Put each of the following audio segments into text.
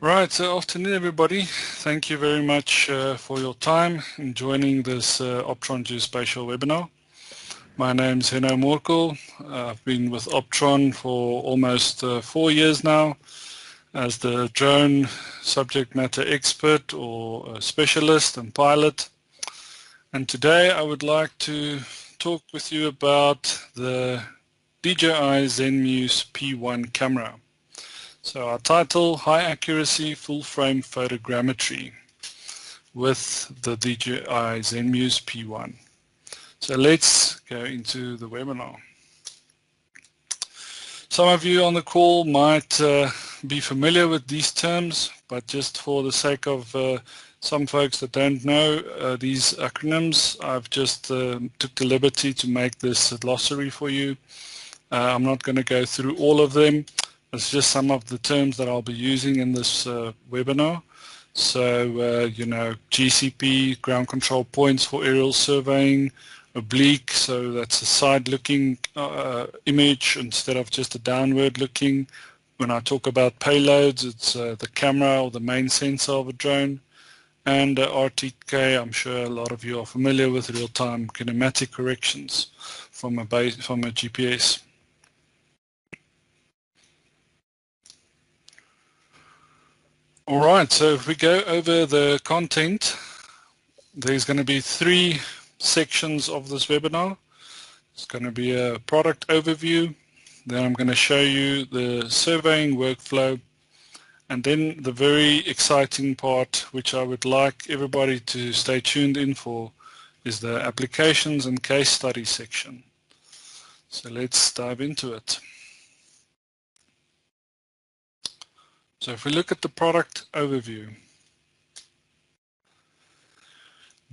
Right, so afternoon everybody. Thank you very much for your time in joining this Optron Geospatial webinar. My name is Heno Morkel. I've been with Optron for almost 4 years now as the drone subject matter expert or specialist and pilot. And today I would like to talk with you about the DJI Zenmuse P1 camera. So our title, High Accuracy Full Frame Photogrammetry with the DJI Zenmuse P1. So let's go into the webinar. Some of you on the call might be familiar with these terms, but just for the sake of some folks that don't know these acronyms, I've just took the liberty to make this glossary for you. I'm not going to go through all of them. It's just some of the terms that I'll be using in this webinar. So, GCP, ground control points for aerial surveying, oblique, so that's a side-looking image instead of just a downward-looking. When I talk about payloads, it's the camera or the main sensor of a drone. And RTK, I'm sure a lot of you are familiar with real-time kinematic corrections from a GPS. All right, so if we go over the content, there's going to be 3 sections of this webinar. It's going to be a product overview, then I'm going to show you the surveying workflow, and then the very exciting part, which I would like everybody to stay tuned in for, is the applications and case study section. So let's dive into it. So if we look at the product overview,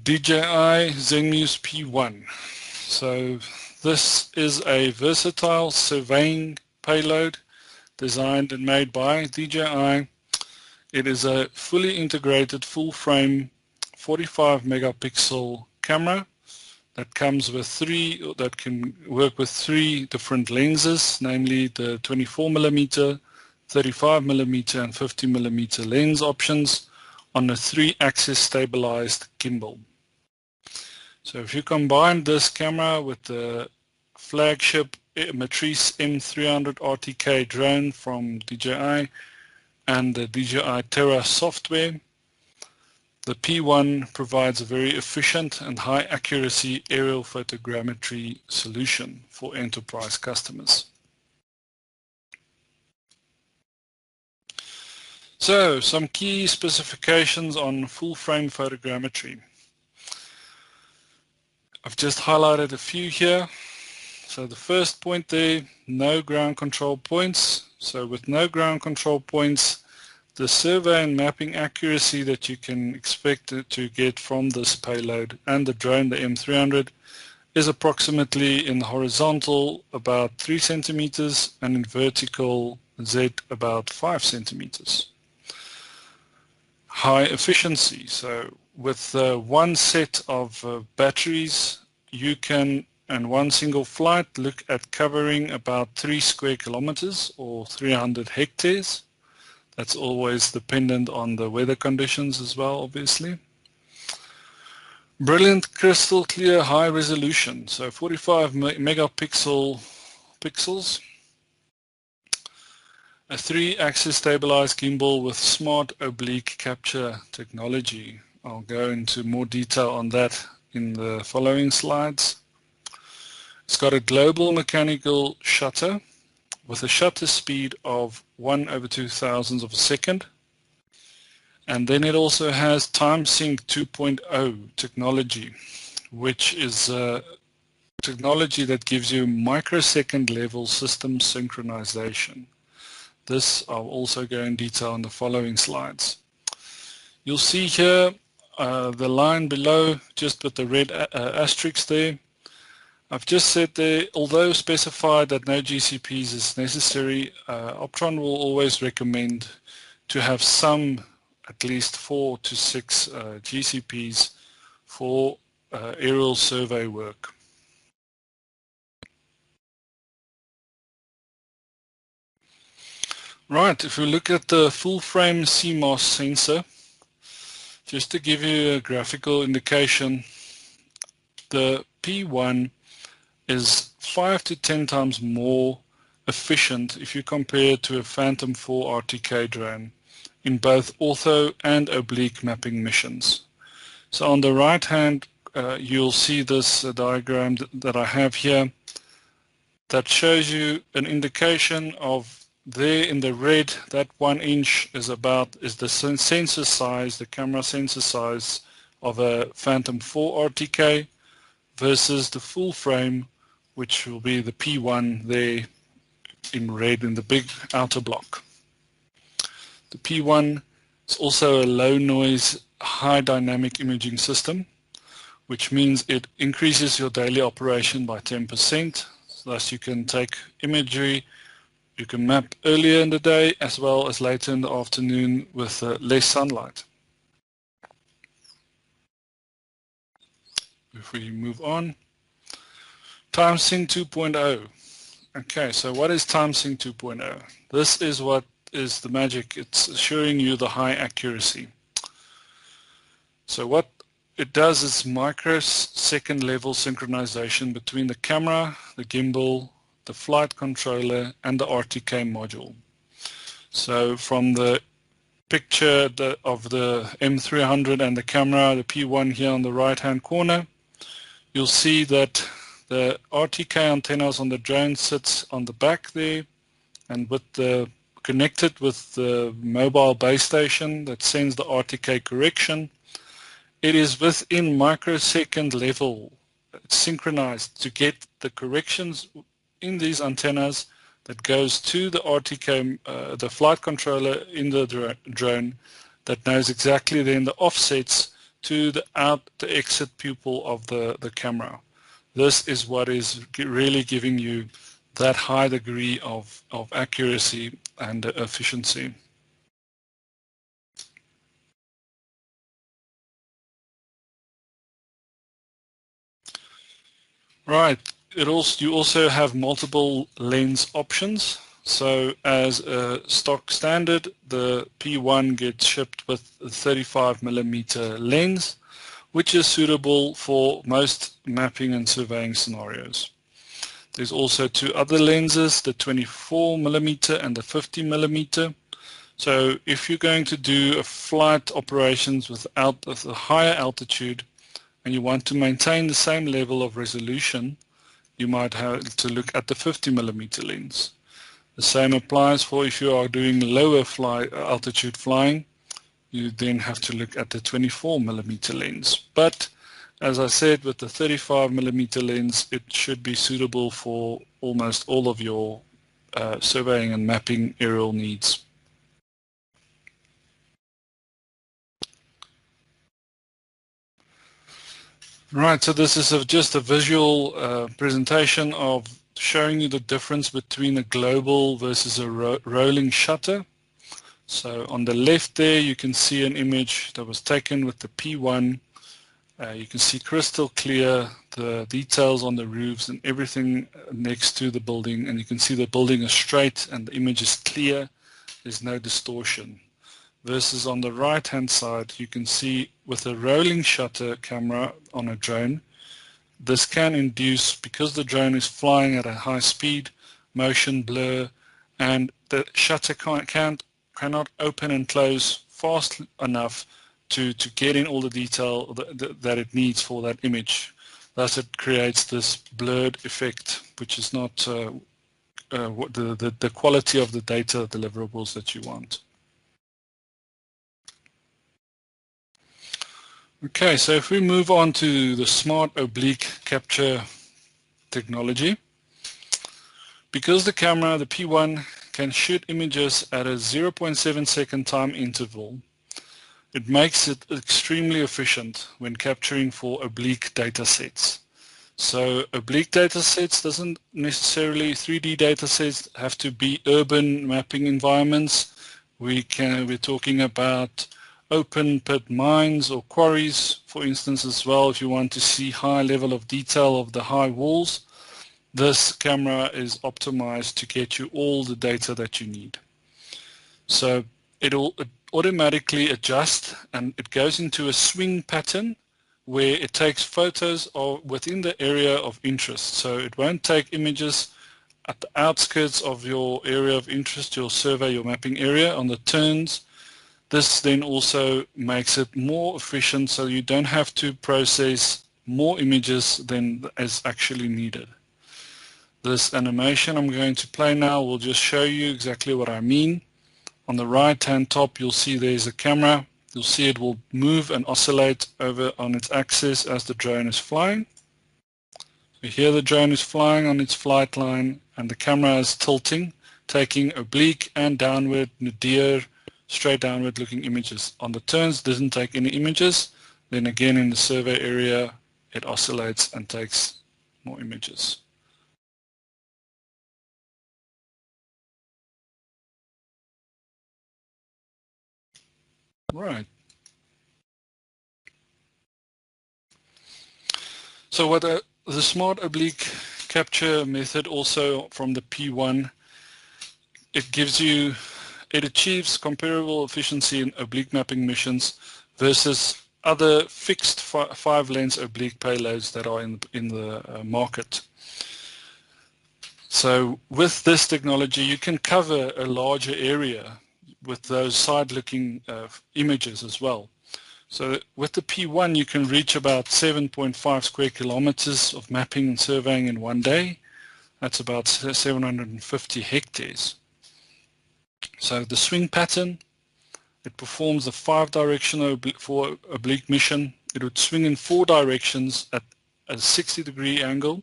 DJI Zenmuse P1. So this is a versatile surveying payload designed and made by DJI. It is a fully integrated full-frame 45 megapixel camera that comes with that can work with 3 different lenses, namely the 24mm, 35mm and 50mm lens options on a 3-axis stabilized gimbal. So if you combine this camera with the flagship Matrice M300 RTK drone from DJI and the DJI Terra software, the P1 provides a very efficient and high accuracy aerial photogrammetry solution for enterprise customers. So, some key specifications on full frame photogrammetry. I've just highlighted a few here. So the first point there, no ground control points. So with no ground control points, the survey and mapping accuracy that you can expect to get from this payload and the drone, the M300, is approximately in horizontal about 3 centimeters and in vertical Z about 5 centimeters. High efficiency. So with one set of batteries, you can, in one single flight, look at covering about 3 square kilometers or 300 hectares. That's always dependent on the weather conditions as well, obviously. Brilliant, crystal clear, high resolution. So 45 megapixels. A 3-axis stabilized gimbal with smart oblique capture technology. I'll go into more detail on that in the following slides. It's got a global mechanical shutter with a shutter speed of 1/2000 of a second. And then it also has TimeSync 2.0 technology, which is a technology that gives you microsecond level system synchronization. This I'll also go in detail in the following slides. You'll see here the line below, just with the red asterisk there. I've just said there, although specified that no GCPs is necessary, Optron will always recommend to have some, at least 4 to 6 GCPs for aerial survey work. Right, if we look at the full frame CMOS sensor, just to give you a graphical indication, the P1 is 5 to 10 times more efficient if you compare it to a Phantom 4 RTK drone in both ortho and oblique mapping missions. So on the right hand, you'll see this diagram that I have here that shows you an indication of there in the red, that 1 inch is the sensor size, the camera sensor size of a Phantom 4 RTK versus the full frame, which will be the P1 there in red in the big outer block. The P1 is also a low noise, high dynamic imaging system, which means it increases your daily operation by 10%. Thus you can take imagery, you can map earlier in the day as well as later in the afternoon with less sunlight. If we move on, TimeSync 2.0. Okay, so what is TimeSync 2.0? This is what is the magic. It's assuring you the high accuracy. So what it does is microsecond level synchronization between the camera, the gimbal, the flight controller, and the RTK module. So from the picture of the M300 and the camera, the P1 here on the right hand corner, you'll see that the RTK antennas on the drone sits on the back there, and connected with the mobile base station that sends the RTK correction. It is within microsecond level, it's synchronized to get the corrections in these antennas that goes to the RTK, the flight controller in the drone, that knows exactly then the offsets to the exit pupil of the camera. This is what is really giving you that high degree of accuracy and efficiency. Right. You also have multiple lens options. So as a stock standard, the P1 gets shipped with a 35mm lens, which is suitable for most mapping and surveying scenarios. There's also two other lenses, the 24mm and the 50mm. So if you're going to do a flight operations without a higher altitude and you want to maintain the same level of resolution, you might have to look at the 50mm lens. The same applies for if you are doing lower altitude flying, you then have to look at the 24mm lens. But as I said, with the 35mm lens, it should be suitable for almost all of your surveying and mapping aerial needs. Right, so this is just a visual presentation of showing you the difference between a global versus a rolling shutter. So on the left there you can see an image that was taken with the P1. You can see crystal clear the details on the roofs and everything next to the building, and you can see the building is straight and the image is clear, there's no distortion. Versus on the right hand side you can see with a rolling shutter camera on a drone, this can induce, because the drone is flying at a high speed, motion blur, and the shutter cannot open and close fast enough to get in all the detail that it needs for that image. Thus it creates this blurred effect, which is not the quality of the data deliverables that you want. Okay, so if we move on to the smart oblique capture technology, because the camera, the P1, can shoot images at a 0.7 second time interval, it makes it extremely efficient when capturing for oblique data sets. So oblique data sets doesn't necessarily, 3D data sets have to be urban mapping environments. We're talking about open pit mines or quarries, for instance, as well. If you want to see high level of detail of the high walls, this camera is optimized to get you all the data that you need. So it'll automatically adjust, and it goes into a swing pattern where it takes photos of within the area of interest. So it won't take images at the outskirts of your area of interest, your survey, your mapping area on the turns. This then also makes it more efficient, so you don't have to process more images than is actually needed. This animation I'm going to play now will just show you exactly what I mean. On the right hand top you'll see there's a camera. You'll see it will move and oscillate over on its axis as the drone is flying. So here the drone is flying on its flight line and the camera is tilting, taking oblique and downward, nadir, straight downward looking images. On the turns it doesn't take any images. Then again in the survey area it oscillates and takes more images. Right. So what the smart oblique capture method also from the P1, it achieves comparable efficiency in oblique mapping missions versus other fixed 5-lens oblique payloads that are in the market. So with this technology you can cover a larger area with those side-looking images as well. So with the P1 you can reach about 7.5 square kilometers of mapping and surveying in one day. That's about 750 hectares. So the swing pattern, it performs a 5-directional for oblique mission. It would swing in 4 directions at a 60-degree angle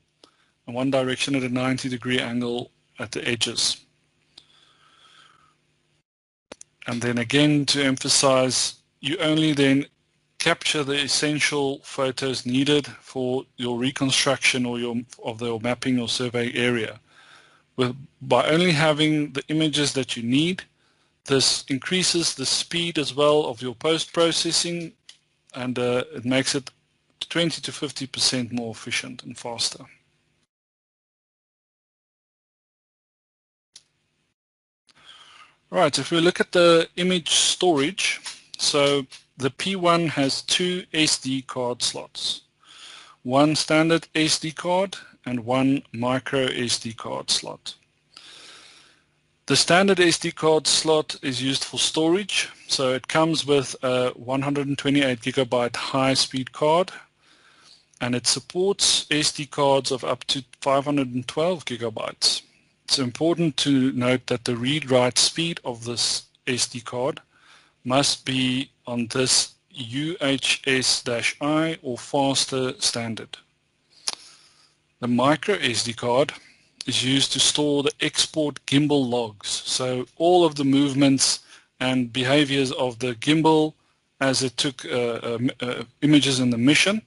and 1 direction at a 90-degree angle at the edges. And then again, to emphasize, you only then capture the essential photos needed for your reconstruction or your mapping or survey area. By only having the images that you need, this increases the speed as well of your post-processing, and it makes it 20 to 50% more efficient and faster. Right, if we look at the image storage, so the P1 has 2 SD card slots, 1 standard SD card and 1 micro SD card slot. The standard SD card slot is used for storage, so it comes with a 128 gigabyte high-speed card, and it supports SD cards of up to 512 gigabytes. It's important to note that the read-write speed of this SD card must be on this UHS-I or faster standard. The micro SD card is used to store the export gimbal logs, so all of the movements and behaviors of the gimbal as it took images in the mission.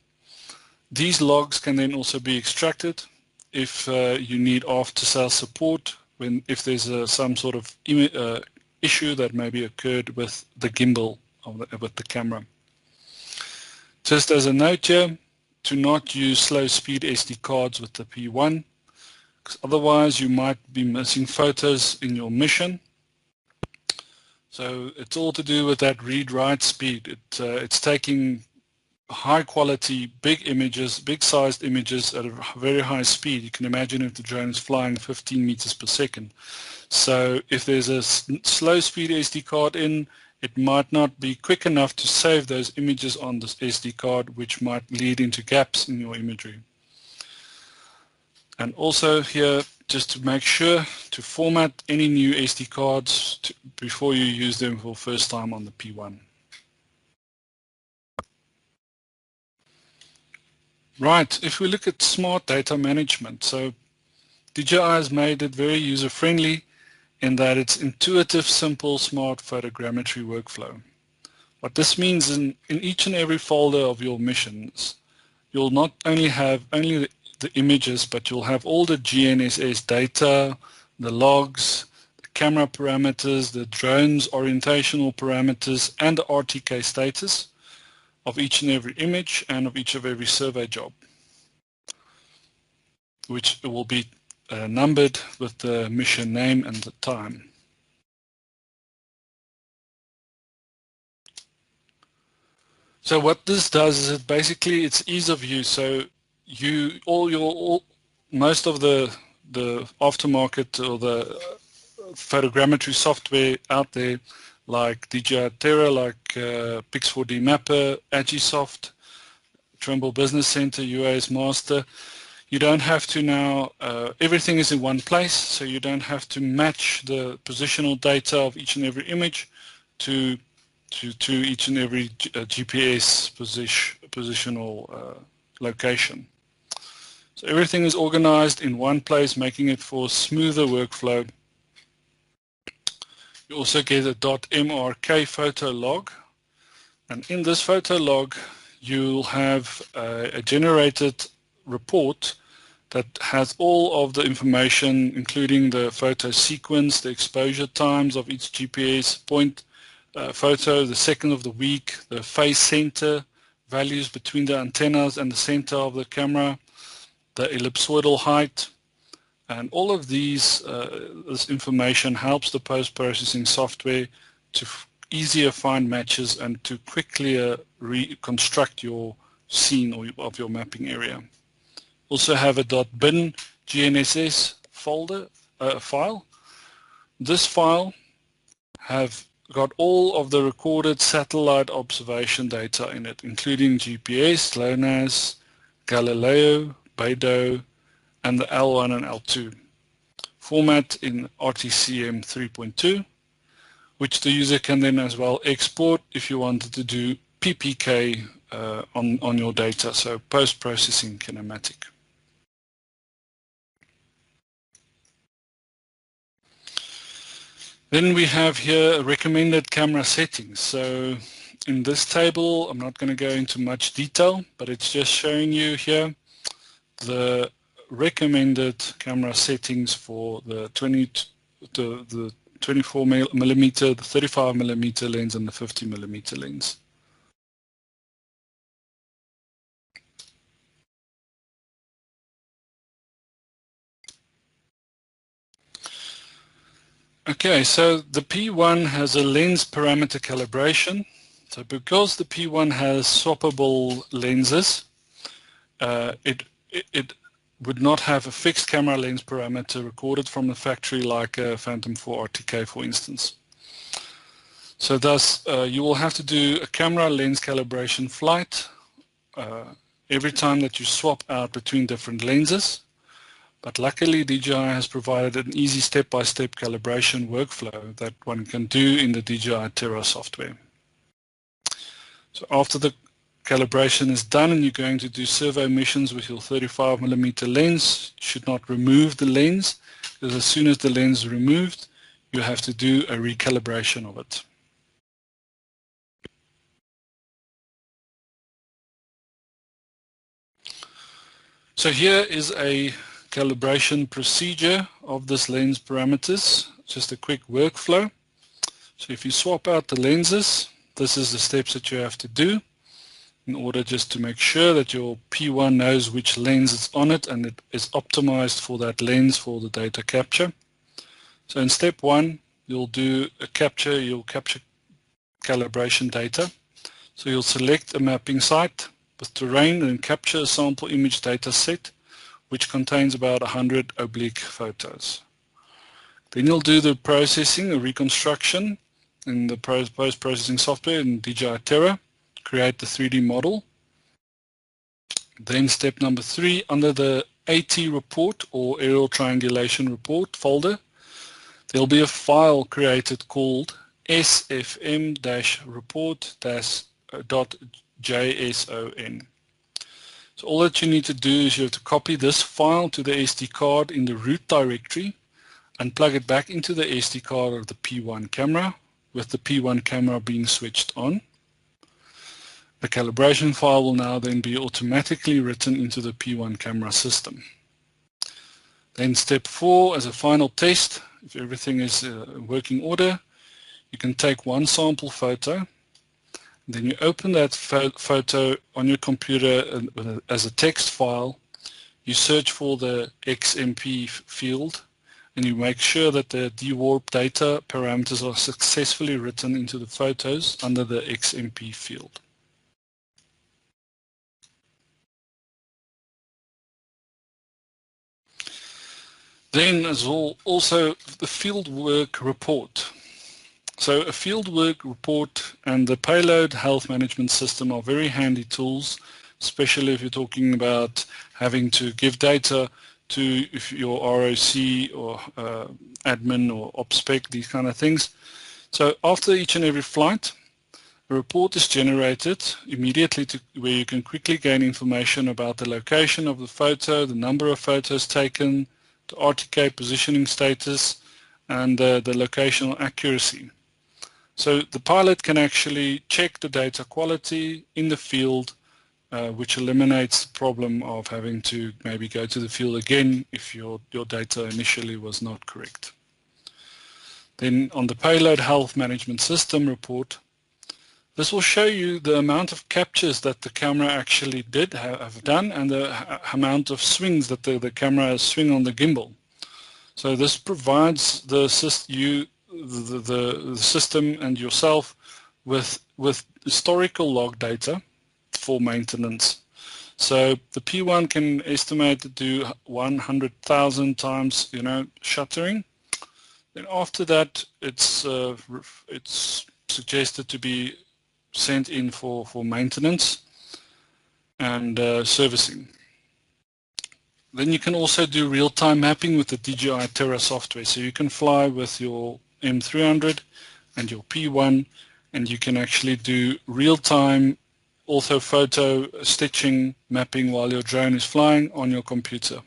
These logs can then also be extracted if you need after-sales support, if there's some sort of issue that maybe occurred with the gimbal with the camera. Just as a note here, to not use slow speed SD cards with the P1, because otherwise you might be missing photos in your mission. So it's all to do with that read-write speed. It's taking high quality, big images, big sized images at a very high speed. You can imagine if the drone is flying 15 meters per second. So if there's a slow speed SD card in, it might not be quick enough to save those images on this SD card, which might lead into gaps in your imagery. And also here, just to make sure to format any new SD cards before you use them for the first time on the P1. Right, if we look at smart data management, so DJI has made it very user-friendly in that it's intuitive, simple, smart photogrammetry workflow. What this means in each and every folder of your missions, you'll not only have the images, but you'll have all the GNSS data, the logs, the camera parameters, the drone's orientational parameters, and the RTK status of each and every image and of each of every survey job, which will be numbered with the mission name and the time. So what this does is it basically it's ease of use. So most of the aftermarket or the photogrammetry software out there, like DJI Terra, like Pix4D Mapper, Agisoft, Trimble Business Center, UAS Master, you don't have to now, everything is in one place, so you don't have to match the positional data of each and every image to each and every GPS positional location. So everything is organized in one place, making it for a smoother workflow. You also get a .mrk photo log, and in this photo log you'll have a generated report that has all of the information, including the photo sequence, the exposure times of each GPS point photo, the second of the week, the phase center values between the antennas and the center of the camera, the ellipsoidal height, and all of these this information helps the post-processing software to easier find matches and to quickly reconstruct your scene or of your mapping area. Also have a .bin GNSS folder file. This file have got all of the recorded satellite observation data in it, including GPS, GLONASS, Galileo, Beidou, and the L1 and L2. Format in RTCM 3.2, which the user can then as well export if you wanted to do PPK on your data, so post-processing kinematic. Then we have here recommended camera settings. So in this table, I'm not going to go into much detail, but it's just showing you here the recommended camera settings for the 24 millimeter, the 35 millimeter lens, and the 50 millimeter lens. Okay, so the P1 has a lens parameter calibration. So because the P1 has swappable lenses, it would not have a fixed camera lens parameter recorded from the factory like a Phantom 4 RTK, for instance. So thus, you will have to do a camera lens calibration flight every time that you swap out between different lenses. But luckily, DJI has provided an easy step-by-step calibration workflow that one can do in the DJI Terra software. So after the calibration is done and you're going to do servo missions with your 35 millimeter lens, you should not remove the lens, because as soon as the lens is removed, you have to do a recalibration of it. So here is a calibration procedure of this lens parameters, just a quick workflow. So if you swap out the lenses, this is the steps that you have to do in order just to make sure that your P1 knows which lens is on it and it is optimized for that lens for the data capture. So in step 1, you'll capture calibration data. So you'll select a mapping site with terrain and capture a sample image data set which contains about 100 oblique photos. Then you'll do the processing, the reconstruction in the post-processing software in DJI Terra, create the 3D model. Then step number 3, under the AT report or aerial triangulation report folder, there'll be a file created called sfm-report-.json. So all that you need to do is you have to copy this file to the SD card in the root directory and plug it back into the SD card of the P1 camera, with the P1 camera being switched on. The calibration file will now then be automatically written into the P1 camera system. Then step 4, as a final test, if everything is in working order, you can take one sample photo. Then you open that photo on your computer as a text file. You search for the XMP field and you make sure that the dewarp data parameters are successfully written into the photos under the XMP field. Then as well, also the fieldwork report. So a fieldwork report and the payload health management system are very handy tools, especially if you're talking about having to give data to if your ROC or admin or OPSPEC, these kind of things. So after each and every flight, a report is generated immediately to where you can quickly gain information about the location of the photo, the number of photos taken, the RTK positioning status, and the locational accuracy. So the pilot can actually check the data quality in the field, which eliminates the problem of having to maybe go to the field again if your data initially was not correct. Then on the payload health management system report, this will show you the amount of captures that the camera actually have done and the amount of swings that the camera has swung on the gimbal. So this provides the system and yourself with historical log data for maintenance. So the P1 can estimate to do 100,000 times, shuttering. Then after that, it's suggested to be sent in for maintenance and servicing. Then you can also do real-time mapping with the DJI Terra software. So you can fly with your M300 and your P1, and you can actually do real-time orthophoto stitching mapping while your drone is flying on your computer.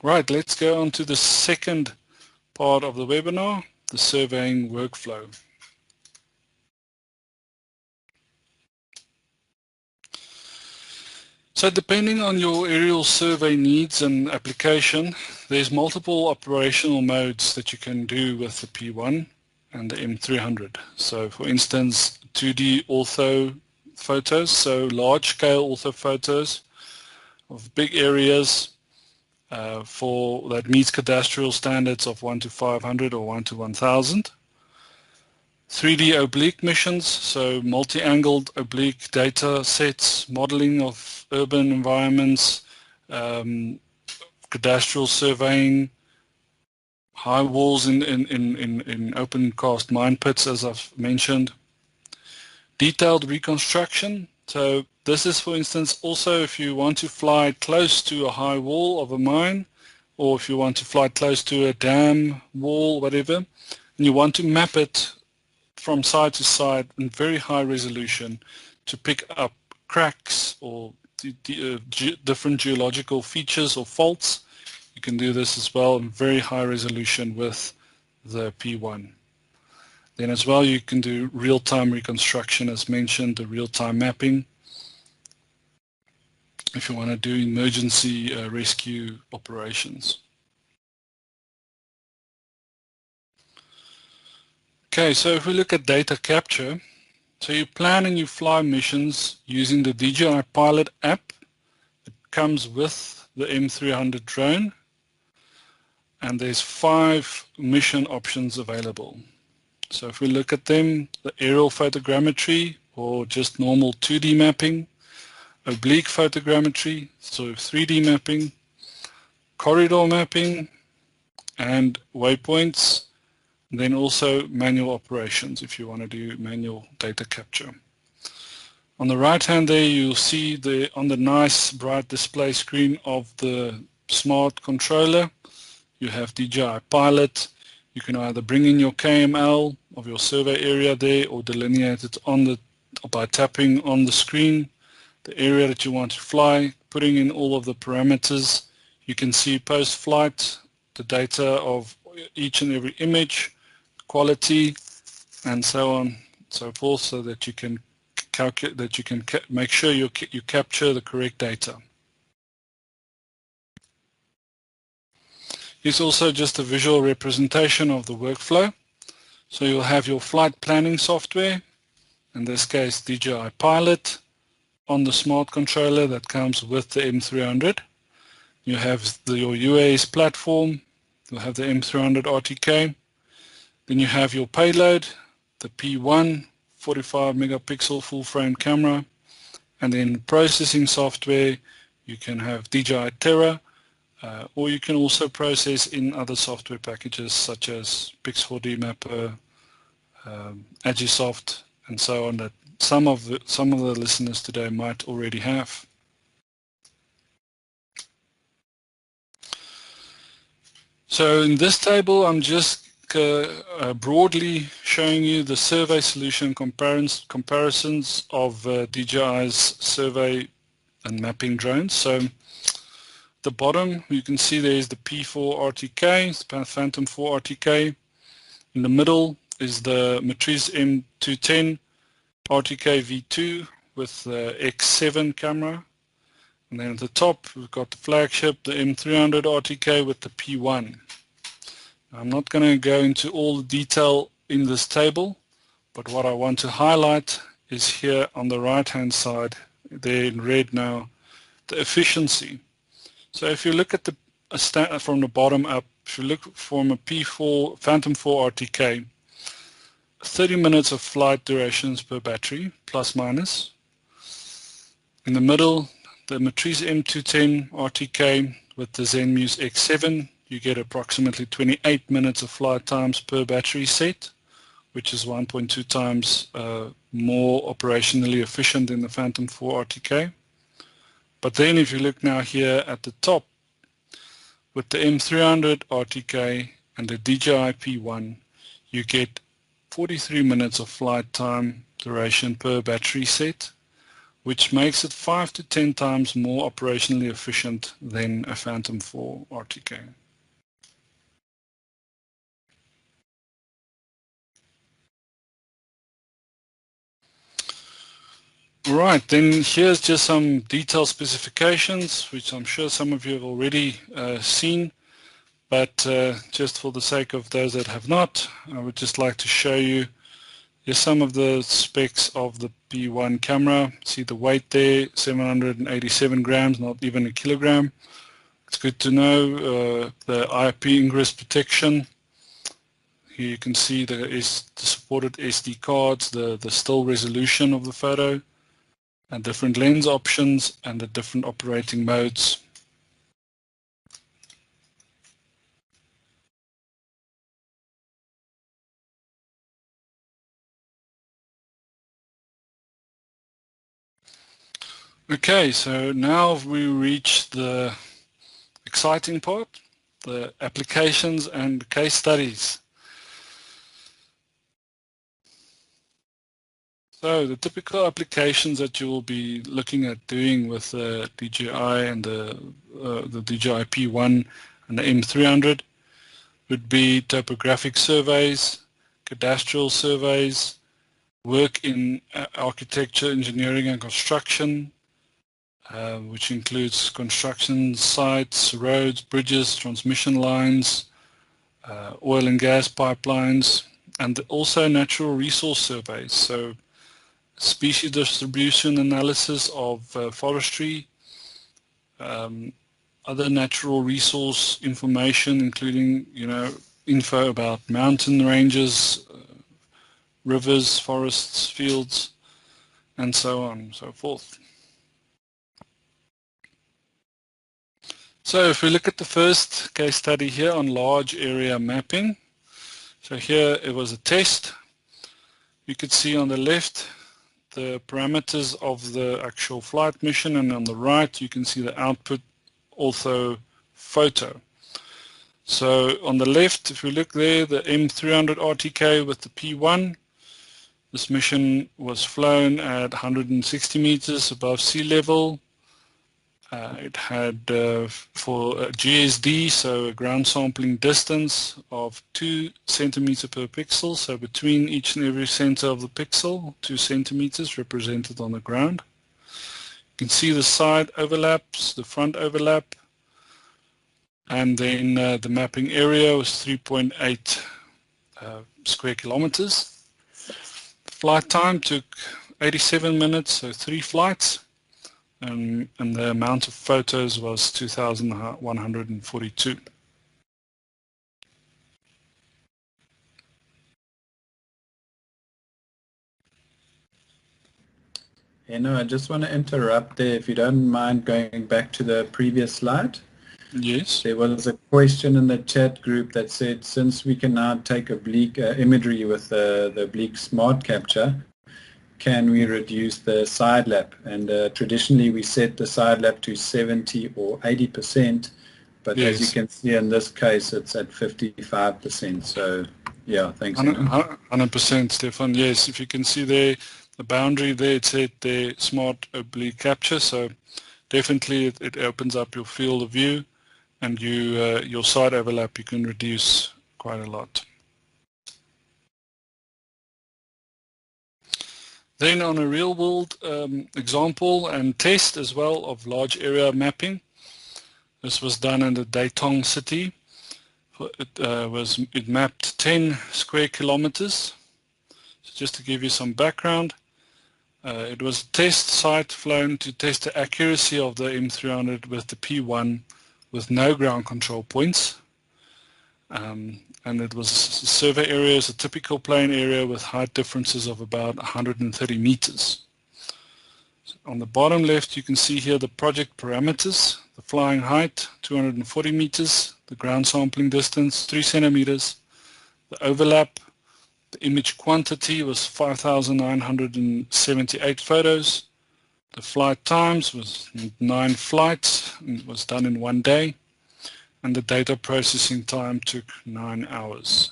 Right, let's go on to the second part of the webinar, the surveying workflow. So depending on your aerial survey needs and application, there's multiple operational modes that you can do with the P1 and the M300. So for instance, 2D ortho photos, so large scale ortho photos of big areas for that meets cadastral standards of 1:500 or 1:1000. 3D oblique missions, so multi-angled oblique data sets, modeling of urban environments, cadastral surveying, high walls in open cast mine pits, as I've mentioned. Detailed reconstruction, so this is, for instance, also if you want to fly close to a high wall of a mine, or if you want to fly close to a dam, wall, whatever, and you want to map it from side to side in very high resolution to pick up cracks or different geological features or faults. You can do this as well in very high resolution with the P1. Then as well you can do real-time reconstruction, as mentioned, the real-time mapping if you want to do emergency rescue operations. Okay, so if we look at data capture, so you plan and you fly missions using the DJI Pilot app. It comes with the M300 drone, and there's 5 mission options available. So if we look at them, the aerial photogrammetry or just normal 2D mapping, oblique photogrammetry, so 3D mapping, corridor mapping, and waypoints. Then also manual operations if you want to do manual data capture. On the right hand there you'll see on the nice bright display screen of the smart controller you have DJI Pilot. You can either bring in your KML of your survey area there or delineate it by tapping on the screen the area that you want to fly, putting in all of the parameters. You can see post-flight the data of each and every image, quality, and so on, so forth, so that you can calculate, that you can make sure you capture the correct data. Here's also just a visual representation of the workflow. So you'll have your flight planning software, in this case DJI Pilot, on the smart controller that comes with the M300. You have your UAS platform, you'll have the M300 RTK. Then you have your payload, the P1 45 megapixel full frame camera, And then processing software, you can have DJI Terra, or you can also process in other software packages such as Pix4D Mapper, Agisoft, and so on, that some of the listeners today might already have. So in this table, I'm just broadly showing you the survey solution comparisons of DJI's survey and mapping drones. So at the bottom, you can see there's the P4 RTK, the Phantom 4 RTK. In the middle is the Matrice M210 RTK V2 with the X7 camera. And then at the top, we've got the flagship, the M300 RTK with the P1. I'm not going to go into all the detail in this table, but what I want to highlight is here on the right-hand side, there in red now, the efficiency. So if you look at the from the bottom up, if you look from a P4 Phantom 4 RTK, 30 minutes of flight durations per battery, plus minus. In the middle, the Matrice M210 RTK with the Zenmuse X7, you get approximately 28 minutes of flight times per battery set, which is 1.2 times more operationally efficient than the Phantom 4 RTK. But then if you look now here at the top, with the M300 RTK and the DJI P1, you get 43 minutes of flight time duration per battery set, which makes it 5 to 10 times more operationally efficient than a Phantom 4 RTK. Right, then here's just some detailed specifications, which I'm sure some of you have already seen, but just for the sake of those that have not, I would just like to show you here's some of the specs of the P1 camera. See the weight there, 787 grams, not even a kilogram. It's good to know the IP ingress protection. Here you can see the supported SD cards, the still resolution of the photo, and different lens options and the different operating modes. Okay, so now we reach the exciting part, the applications and case studies. So the typical applications that you will be looking at doing with the DJI and the DJI P1 and the M300 would be topographic surveys, cadastral surveys, work in architecture, engineering and construction, which includes construction sites, roads, bridges, transmission lines, oil and gas pipelines, and also natural resource surveys. So species distribution analysis of forestry, other natural resource information, including, info about mountain ranges, rivers, forests, fields, and so on and so forth. So if we look at the first case study here on large area mapping, so here it was a test. You could see on the left the parameters of the actual flight mission, and on the right you can see the output ortho photo. So on the left, if we look there, the M300 RTK with the P1, this mission was flown at 160 meters above sea level. It had for GSD, so a ground sampling distance of 2 centimeters per pixel, so between each and every center of the pixel, 2 centimeters represented on the ground. You can see the side overlaps, the front overlap, and then the mapping area was 3.8 square kilometers. Flight time took 87 minutes, so 3 flights. And the amount of photos was 2,142. I just want to interrupt there, if you don't mind going back to the previous slide. Yes. There was a question in the chat group that said, since we can now take oblique imagery with the oblique smart capture, can we reduce the side lap? And traditionally we set the side lap to 70 or 80%, but as you Yes. can see in this case, it's at 55%. So yeah, thanks, Henno. 100%, Stefan. Yes, if you can see there, the boundary there, it said the smart oblique capture. So definitely it opens up your field of view, and your side overlap you can reduce quite a lot. Then on a real world example and test as well of large area mapping, this was done in the Datong city. It mapped 10 square kilometers. So just to give you some background, it was a test site flown to test the accuracy of the M300 with the P1 with no ground control points. And it was a survey area, is a typical plain area with height differences of about 130 meters. So on the bottom left, you can see here the project parameters: the flying height, 240 meters, the ground sampling distance, 3 centimeters, the overlap, the image quantity was 5,978 photos, the flight times was 9 flights, and it was done in 1 day, and the data processing time took 9 hours.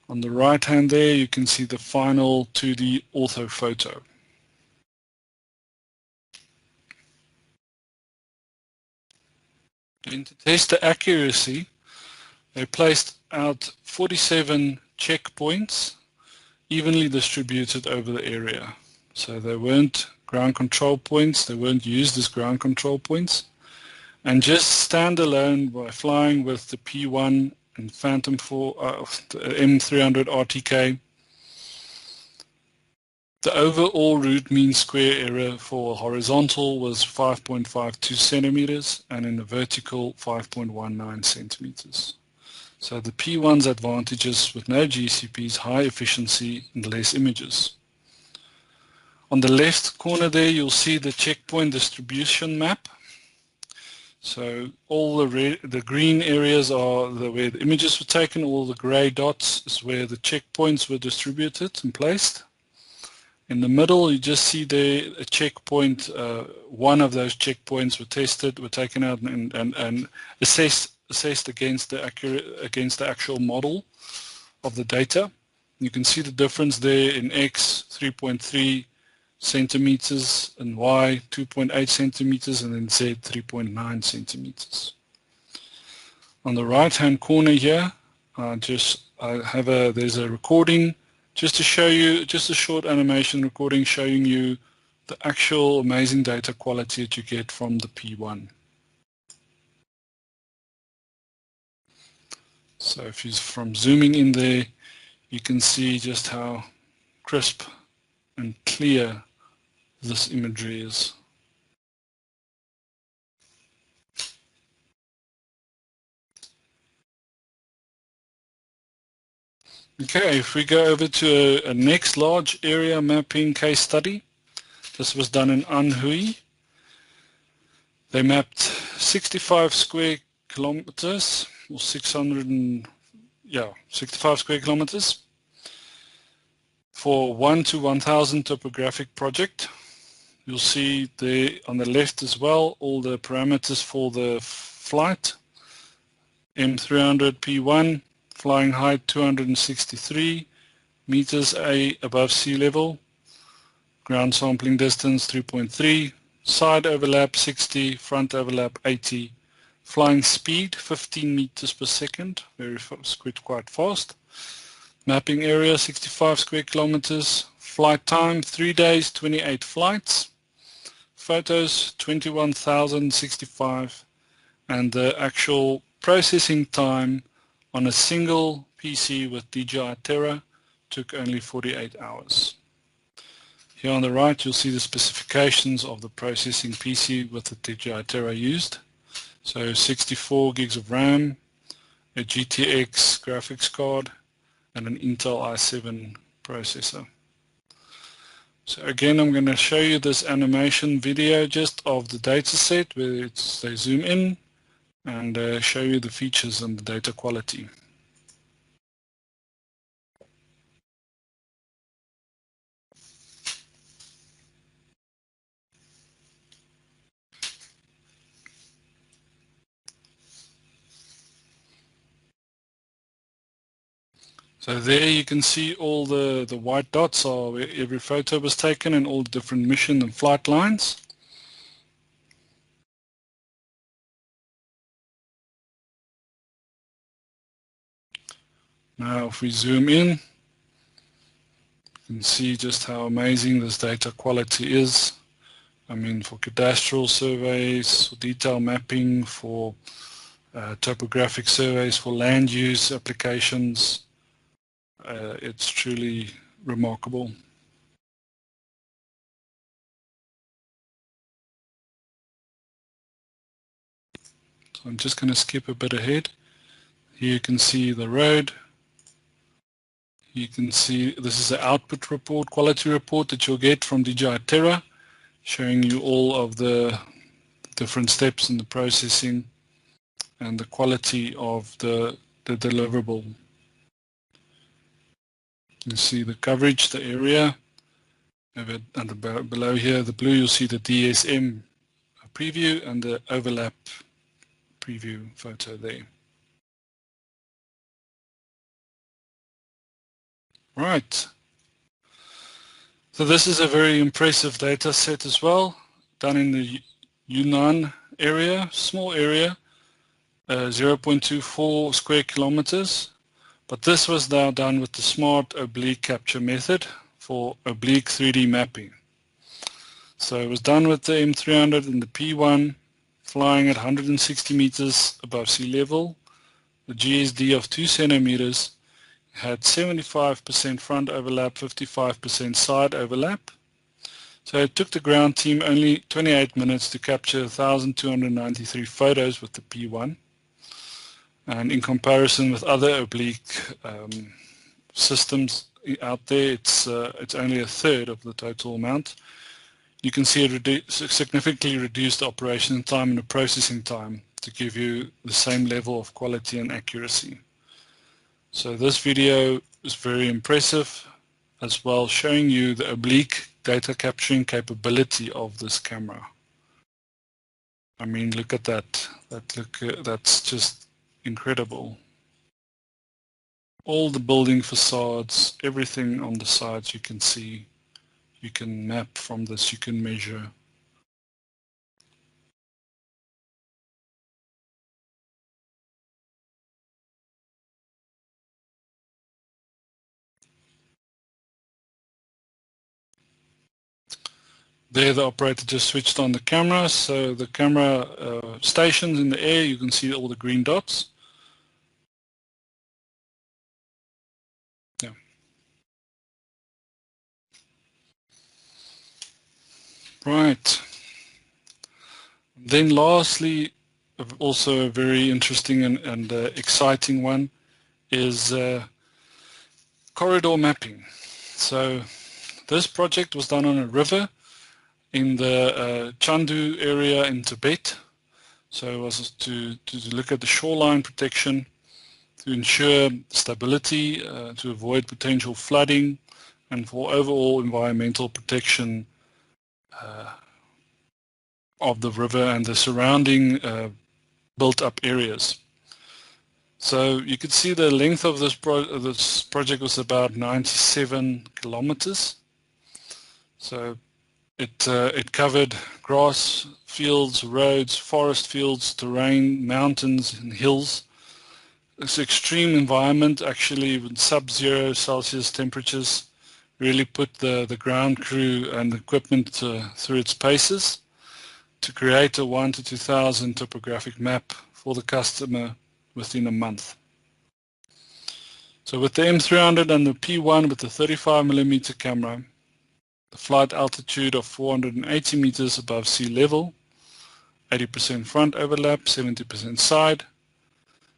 On the right hand there, you can see the final 2D ortho photo. And to test the accuracy, they placed out 47 checkpoints evenly distributed over the area. So they weren't ground control points, they weren't used as ground control points. And just standalone by flying with the P1 and Phantom 4, the M300 RTK, the overall route mean square error for horizontal was 5.52 centimeters and in the vertical 5.19 centimeters. So the P1's advantages with no GCPs, high efficiency and less images. On the left corner there, you'll see the checkpoint distribution map. So all the green areas are where the images were taken, all the gray dots is where the checkpoints were distributed and placed. In the middle, you just see there a checkpoint. One of those checkpoints were tested, were taken out and assessed against the actual model of the data. You can see the difference there in X 3.3 centimeters and Y 2.8 centimeters and then Z 3.9 centimeters. On the right hand corner here, there's a recording just to show you, just a short animation recording showing you the actual amazing data quality that you get from the P1. So if you're from zooming in there, you can see just how crisp and clear this imagery is. Okay, if we go over to a next large area mapping case study, this was done in Anhui. They mapped 65 square kilometers, or 65 square kilometers for 1 to 1,000 topographic project. You'll see there on the left as well all the parameters for the flight. M300 P1, flying height 263 meters above sea level, ground sampling distance 3.3, side overlap 60, front overlap 80, flying speed 15 meters per second, quite fast, mapping area 65 square kilometers, flight time 3 days, 28 flights, photos 21,065, and the actual processing time on a single PC with DJI Terra took only 48 hours. Here on the right you'll see the specifications of the processing PC with the DJI Terra used. So 64 gigs of RAM, a GTX graphics card, and an Intel i7 processor. So again, I'm going to show you this animation video just of the data set where they zoom in and show you the features and the data quality. So there you can see all the white dots are where every photo was taken and all the different mission and flight lines. Now if we zoom in, you can see just how amazing this data quality is. I mean, for cadastral surveys, for detail mapping, for topographic surveys, for land use applications, it's truly remarkable. So I'm just going to skip a bit ahead. Here you can see the road. You can see this is the output report, quality report that you'll get from DJI Terra, showing you all of the different steps in the processing and the quality of the deliverable. You see the coverage, the area, and below here, the blue, you'll see the DSM preview and the overlap preview photo there. Right. So this is a very impressive data set as well, done in the Yunnan area, small area, 0.24 square kilometers. But this was now done with the smart oblique capture method for oblique 3D mapping. So it was done with the M300 and the P1, flying at 160 meters above sea level, the GSD of 2 centimeters, had 75% front overlap, 55% side overlap. So it took the ground team only 28 minutes to capture 1,293 photos with the P1. And in comparison with other oblique systems out there, it's only a third of the total amount. You can see it significantly reduced the operation time and the processing time to give you the same level of quality and accuracy. So this video is very impressive as well, showing you the oblique data capturing capability of this camera. I mean, look at that. That's just incredible. All the building facades, everything on the sides you can see. You can map from this, you can measure. There the operator just switched on the camera, so the camera stations in the air, you can see all the green dots. Yeah. Right. Then lastly, also a very interesting and exciting one is corridor mapping. So this project was done on a river in the Chandu area in Tibet. So it was to look at the shoreline protection, to ensure stability, to avoid potential flooding, and for overall environmental protection of the river and the surrounding built-up areas. So you can see the length of this project was about 97 kilometers. So it covered grass fields, roads, forest fields, terrain, mountains and hills. This extreme environment, actually with sub-zero Celsius temperatures, really put the ground crew and equipment through its paces to create a 1 to 2,000 topographic map for the customer within a month. So with the M300 and the P1 with the 35mm camera, the flight altitude of 480 meters above sea level, 80% front overlap, 70% side.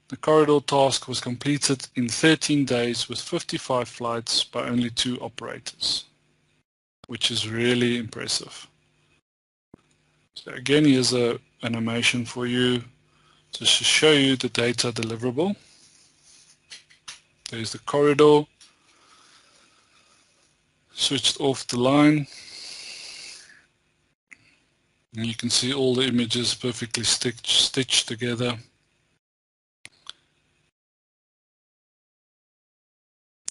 The corridor task was completed in 13 days with 55 flights by only 2 operators. which is really impressive. So again, here's an animation for you just to show you the data deliverable. There's the corridor, switched off the line, and you can see all the images perfectly stitched together.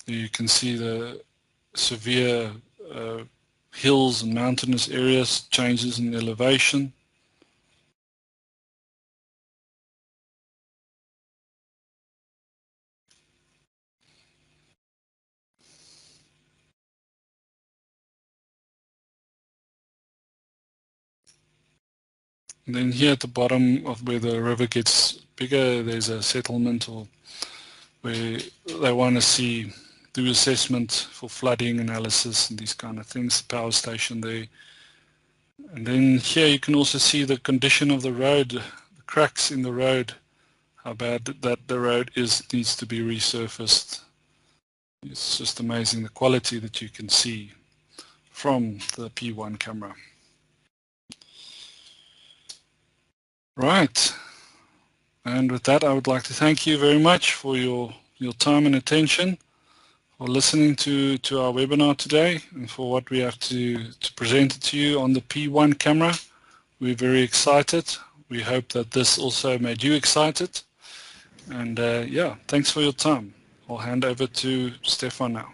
You can see the severe hills and mountainous areas, changes in elevation. And then here at the bottom of where the river gets bigger, there's a settlement or where they want to do assessment for flooding analysis and these kind of things, the power station there. And then here you can also see the condition of the road, the cracks in the road, how bad that the road needs to be resurfaced. It's just amazing the quality that you can see from the P1 camera. Right, and with that I would like to thank you very much for your time and attention, for listening to our webinar today, and for what we have to present to you on the P1 camera. We're very excited. We hope that this also made you excited. And yeah, thanks for your time. I'll hand over to Stefan now.